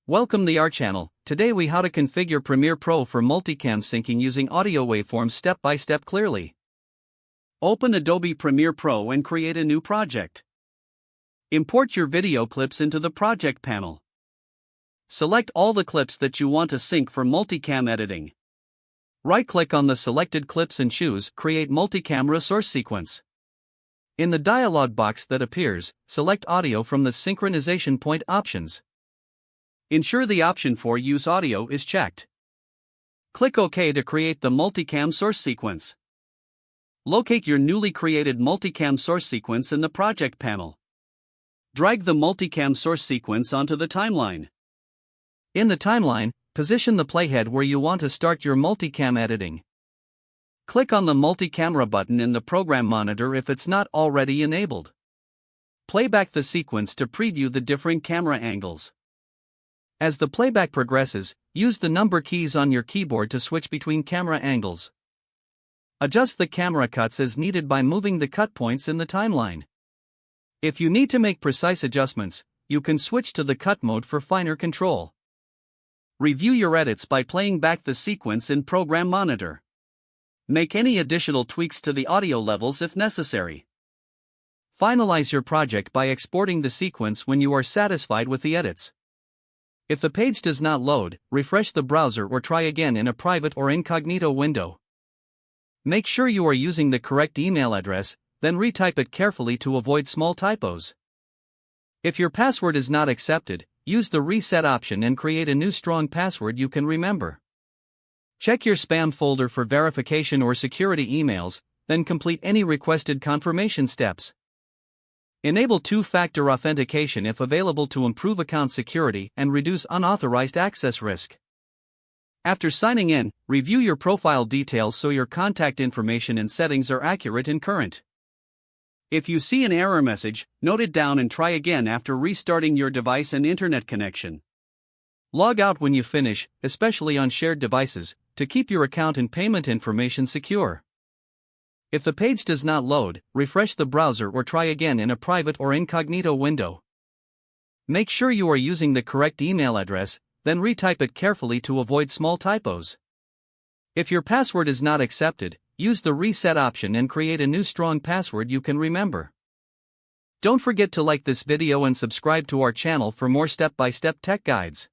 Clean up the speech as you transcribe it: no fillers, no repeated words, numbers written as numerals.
Welcome to our channel. Today we how to configure Premiere Pro for multicam syncing using audio waveforms step by step clearly. Open Adobe Premiere Pro and create a new project. Import your video clips into the project panel. Select all the clips that you want to sync for multicam editing. Right-click on the selected clips and choose Create Multicam Source Sequence. In the dialog box that appears, select Audio from the Synchronization Point options. Ensure the option for Use Audio is checked. Click OK to create the multicam source sequence. Locate your newly created multicam source sequence in the project panel. Drag the multicam source sequence onto the timeline. In the timeline, position the playhead where you want to start your multicam editing. Click on the multi-camera button in the program monitor if it's not already enabled. Play back the sequence to preview the different camera angles. As the playback progresses, use the number keys on your keyboard to switch between camera angles. Adjust the camera cuts as needed by moving the cut points in the timeline. If you need to make precise adjustments, you can switch to the cut mode for finer control. Review your edits by playing back the sequence in Program Monitor. Make any additional tweaks to the audio levels if necessary. Finalize your project by exporting the sequence when you are satisfied with the edits. If the page does not load, refresh the browser or try again in a private or incognito window. Make sure you are using the correct email address, then retype it carefully to avoid small typos. If your password is not accepted, use the reset option and create a new strong password you can remember. Check your spam folder for verification or security emails, then complete any requested confirmation steps. Enable two-factor authentication if available to improve account security and reduce unauthorized access risk. After signing in, review your profile details so your contact information and settings are accurate and current. If you see an error message, note it down and try again after restarting your device and internet connection. Log out when you finish, especially on shared devices, to keep your account and payment information secure. If the page does not load, refresh the browser or try again in a private or incognito window. Make sure you are using the correct email address, then retype it carefully to avoid small typos. If your password is not accepted, use the reset option and create a new strong password you can remember. Don't forget to like this video and subscribe to our channel for more step-by-step tech guides.